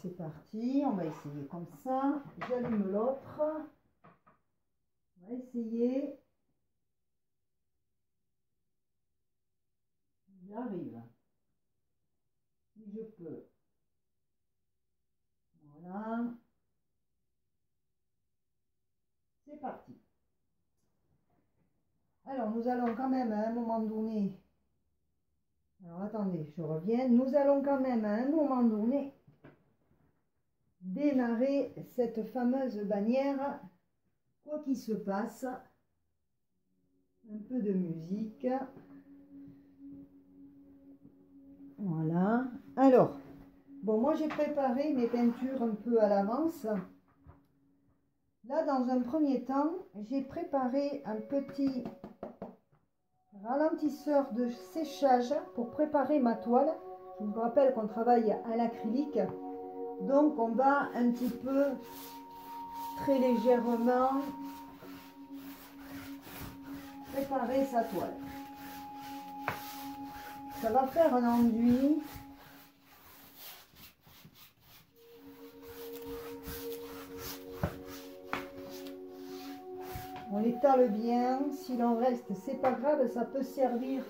C'est parti, on va essayer comme ça. J'allume l'autre. On va essayer. J'arrive. Si je peux. Voilà. C'est parti. Alors, nous allons quand même à un moment donné. Alors, attendez, je reviens. Nous allons quand même à un moment donné démarrer cette fameuse bannière, quoi qu'il se passe. Un peu de musique. Voilà. Alors, bon, moi j'ai préparé mes peintures un peu à l'avance. Là, dans un premier temps, j'ai préparé un petit ralentisseur de séchage pour préparer ma toile. Je vous rappelle qu'on travaille à l'acrylique. Donc on va un petit peu, très légèrement, préparer sa toile. Ça va faire un enduit. On l'étale bien. S'il en reste, c'est pas grave, ça peut servir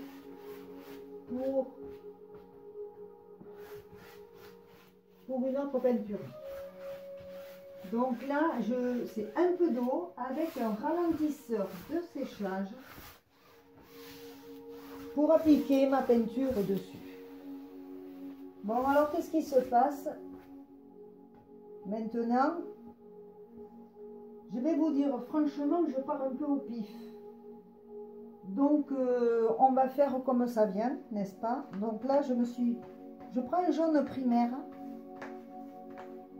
pour une autre peinture. Donc là, c'est un peu d'eau avec un ralentisseur de séchage pour appliquer ma peinture dessus. Bon, alors qu'est-ce qui se passe maintenant? Je vais vous dire franchement que je pars un peu au pif. Donc on va faire comme ça vient, n'est-ce pas? Donc là, je prends un jaune primaire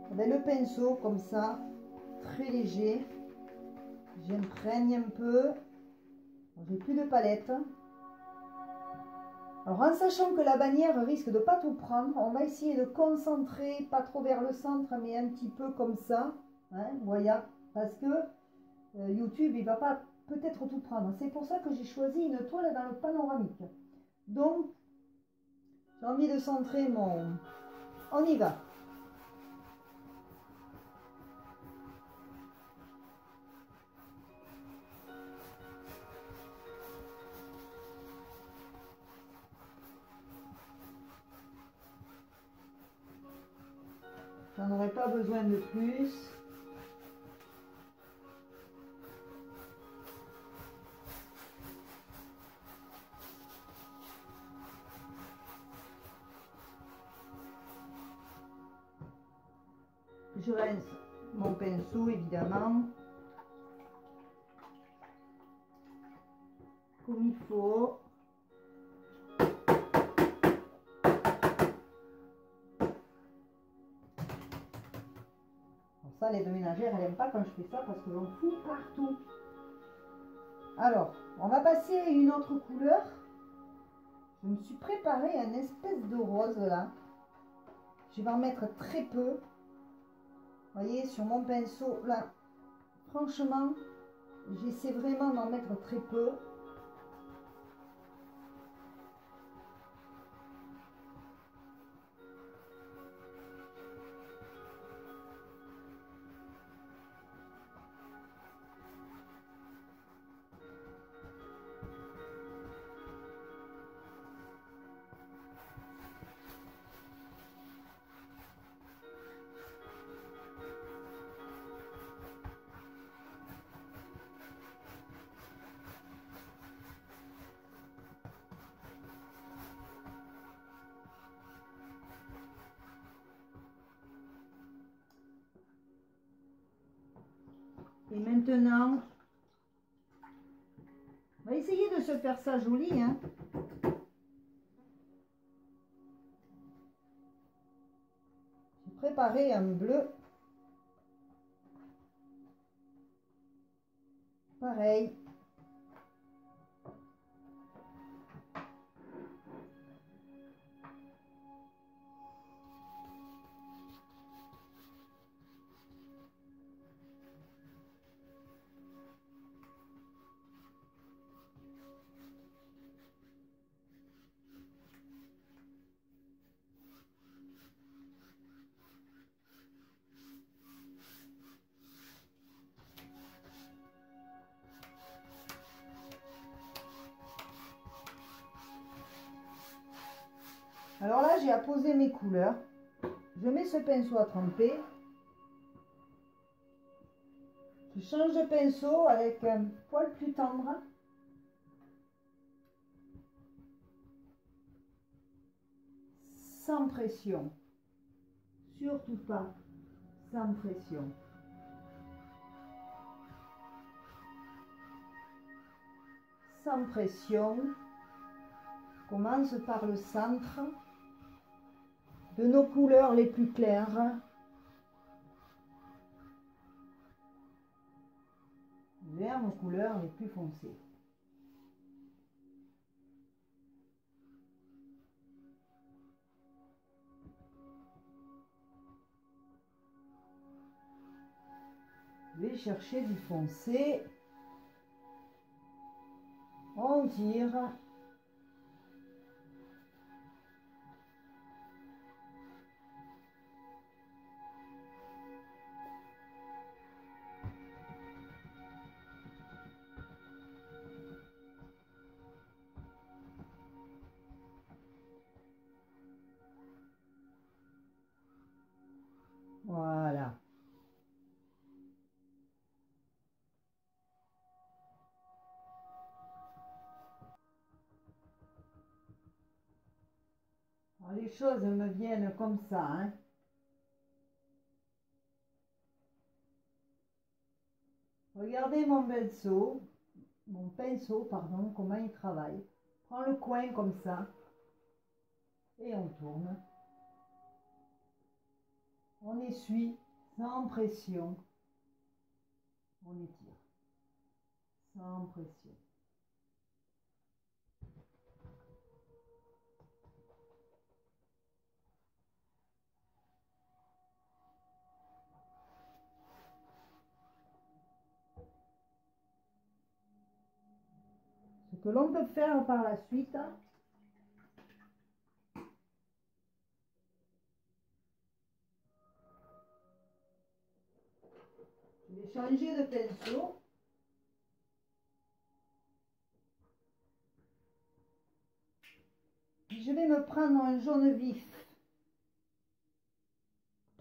avec le pinceau comme ça, très léger. J'imprègne un peu. J'ai plus de palette. Alors en sachant que la bannière risque de pas tout prendre, on va essayer de concentrer, pas trop vers le centre, mais un petit peu comme ça. Hein, voilà, parce que YouTube, il va pas peut-être tout prendre. C'est pour ça que j'ai choisi une toile dans le panoramique. Donc, j'ai envie de centrer mon... On y va. J'en aurais pas besoin de plus. Je rince mon pinceau évidemment comme il faut. Bon, ça, les deux ménagères, elles n'aiment pas quand je fais ça parce que j'en fous partout. Alors, on va passer à une autre couleur. Je me suis préparé un espèce de rose là. Je vais en mettre très peu. Vous voyez, sur mon pinceau, là, franchement, j'essaie vraiment d'en mettre très peu. Et maintenant, on va essayer de se faire ça joli, hein. J'ai préparé un bleu. Pareil. Alors là, j'ai apposé mes couleurs. Je mets ce pinceau à tremper. Je change de pinceau avec un poil plus tendre. Sans pression. Surtout pas sans pression. Sans pression. Commence par le centre de nos couleurs les plus claires vers nos couleurs les plus foncées. Je vais chercher du foncé. On tire. Voilà. Alors, les choses me viennent comme ça, hein. Regardez mon pinceau, pardon, comment il travaille. Prends le coin comme ça et on tourne. On essuie sans pression. On étire sans pression. Ce que l'on peut faire par la suite, je vais changer de pinceau. Je vais me prendre un jaune vif.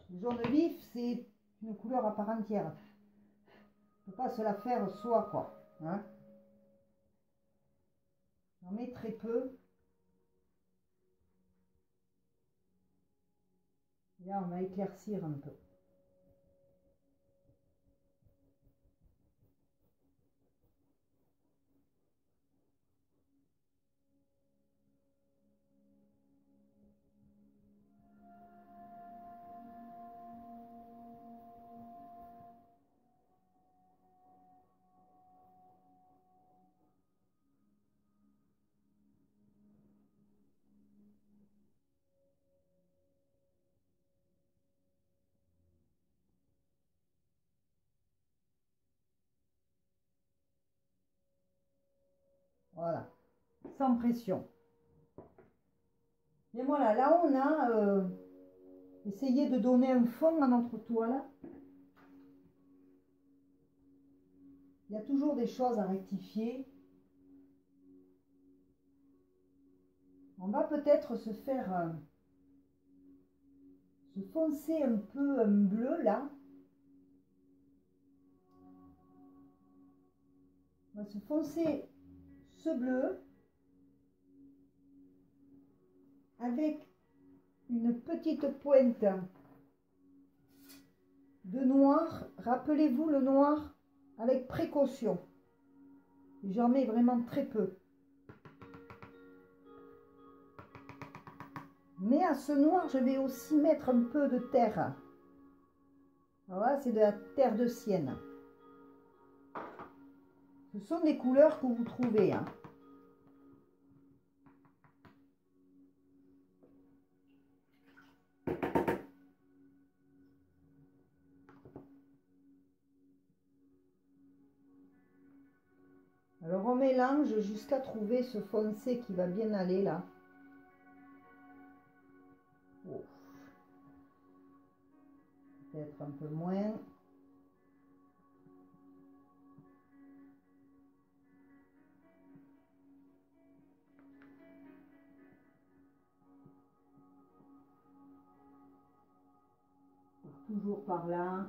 Le jaune vif, c'est une couleur à part entière. On ne peut pas se la faire soi, quoi. Hein? J'en mets très peu. Et là, on va éclaircir un peu. Voilà, sans pression. Et voilà, là on a essayé de donner un fond à notre toile. Il y a toujours des choses à rectifier. On va peut-être se faire se foncer un peu un bleu là. On va se foncer ce bleu avec une petite pointe de noir. Rappelez-vous le noir, avec précaution. J'en mets vraiment très peu. Mais à ce noir, je vais aussi mettre un peu de terre. Voilà, c'est de la terre de sienne. Ce sont des couleurs que vous trouvez, hein. Alors on mélange jusqu'à trouver ce foncé qui va bien aller là. Oh. Peut-être un peu moins. Toujours par là.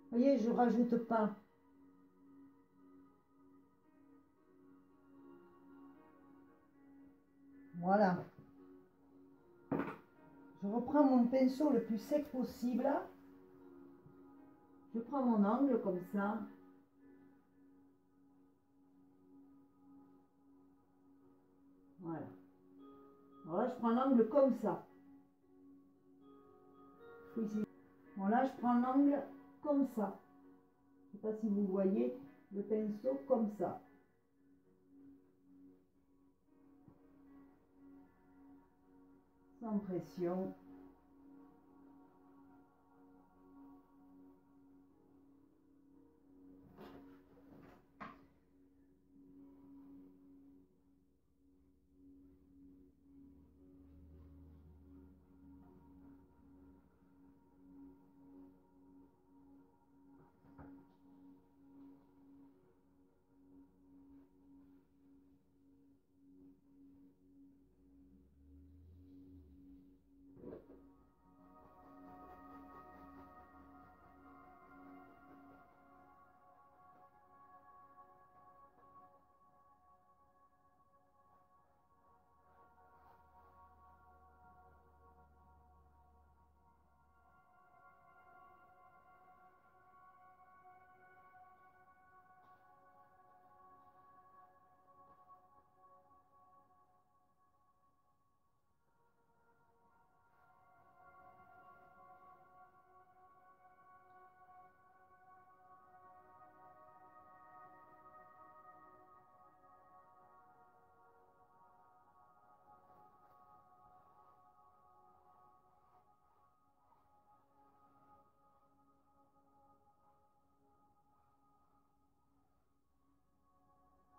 Vous voyez, je rajoute pas. Voilà. Je reprends mon pinceau le plus sec possible. Je prends mon angle comme ça. Voilà. Alors là, je prends l'angle comme ça. Ici. Bon, là, je prends l'angle comme ça. Je ne sais pas si vous voyez le pinceau comme ça. Sans pression.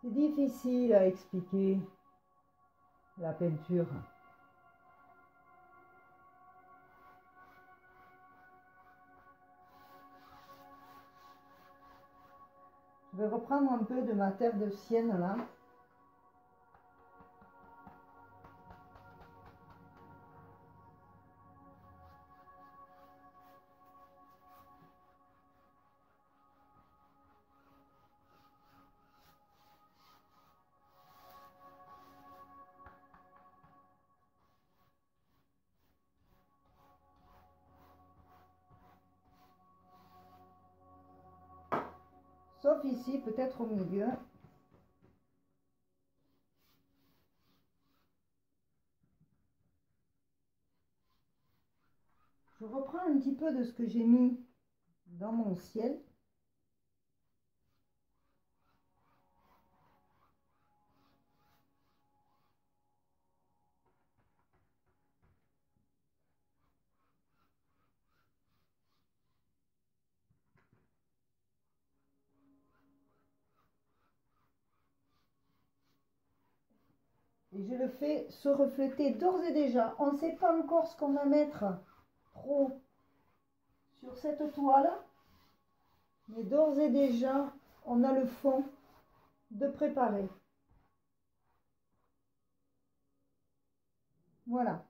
C'est difficile à expliquer la peinture. Je vais reprendre un peu de ma terre de sienne là. sauf ici, peut-être au milieu. Je reprends un petit peu de ce que j'ai mis dans mon ciel. Et je le fais se refléter d'ores et déjà. On ne sait pas encore ce qu'on va mettre trop sur cette toile. Mais d'ores et déjà, on a le fond de préparer. Voilà.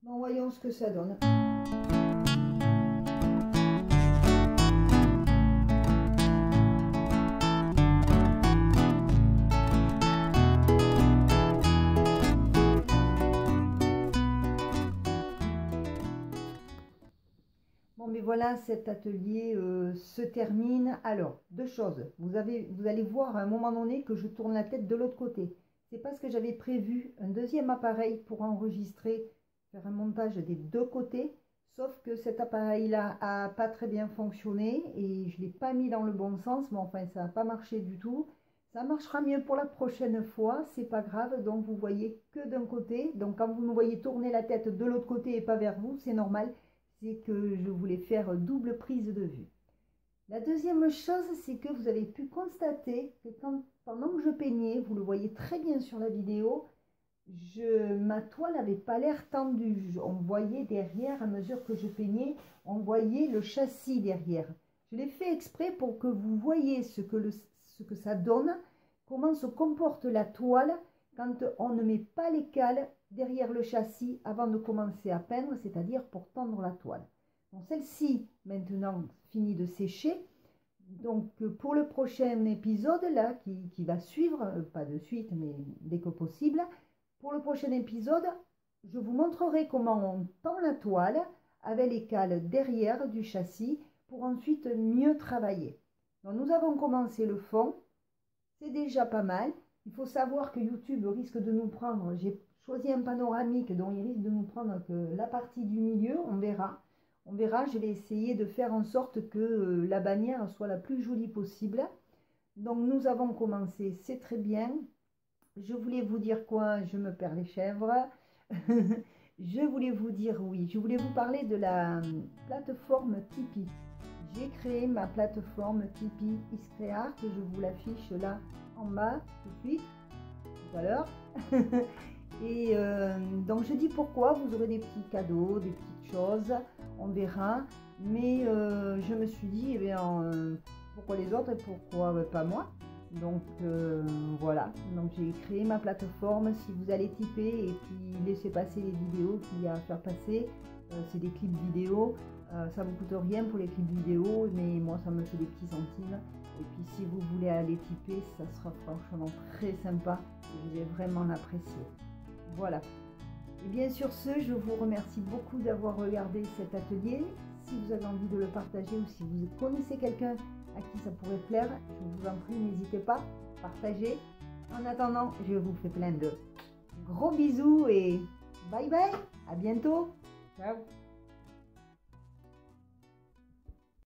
Bon, voyons ce que ça donne. Bon, mais voilà, cet atelier se termine. Alors, deux choses. Vous allez voir à un moment donné que je tourne la tête de l'autre côté. C'est parce que j'avais prévu un deuxième appareil pour enregistrer, faire un montage des deux côtés. Sauf que cet appareil-là n'a pas très bien fonctionné et je ne l'ai pas mis dans le bon sens. Mais enfin, ça n'a pas marché du tout. Ça marchera mieux pour la prochaine fois, c'est pas grave. Donc, vous voyez que d'un côté. Donc, quand vous me voyez tourner la tête de l'autre côté et pas vers vous, c'est normal. C'est que je voulais faire double prise de vue. La deuxième chose, c'est que vous avez pu constater que pendant que je peignais, vous le voyez très bien sur la vidéo, ma toile n'avait pas l'air tendue. On voyait derrière, à mesure que je peignais, on voyait le châssis derrière. Je l'ai fait exprès pour que vous voyez ce que ça donne, comment se comporte la toile quand on ne met pas les cales derrière le châssis avant de commencer à peindre, c'est-à-dire pour tendre la toile. Donc celle-ci, maintenant, finit de sécher. Donc pour le prochain épisode, là, qui va suivre, pas de suite, mais dès que possible, pour le prochain épisode, je vous montrerai comment on tend la toile avec les cales derrière du châssis pour ensuite mieux travailler. Donc nous avons commencé le fond, c'est déjà pas mal. Il faut savoir que YouTube risque de nous prendre, j'ai choisi un panoramique dont il risque de nous prendre que la partie du milieu, on verra. On verra, je vais essayer de faire en sorte que la bannière soit la plus jolie possible. Donc nous avons commencé, c'est très bien. Je voulais vous dire quoi? Je me perds les chèvres. Je voulais vous dire oui, je voulais vous parler de la plateforme Tipeee. J'ai créé ma plateforme Tipeee Iscreart, je vous l'affiche là en bas tout de suite, tout à l'heure. Et donc je dis pourquoi, vous aurez des petits cadeaux, des petites choses, on verra. Mais je me suis dit, eh bien, pourquoi les autres et pourquoi pas moi? Donc voilà, donc j'ai créé ma plateforme. Si vous allez tiper et puis laisser passer les vidéos qu'il y a à faire passer, c'est des clips vidéo, ça vous coûte rien pour les clips vidéo, mais moi ça me fait des petits centimes. Et puis si vous voulez aller tiper, ça sera franchement très sympa, je vais vraiment l'apprécier. Voilà. Et bien sur ce, je vous remercie beaucoup d'avoir regardé cet atelier. Si vous avez envie de le partager ou si vous connaissez quelqu'un à qui ça pourrait plaire, je vous en prie, n'hésitez pas, partagez. En attendant, je vous fais plein de gros bisous et bye bye, à bientôt, ciao.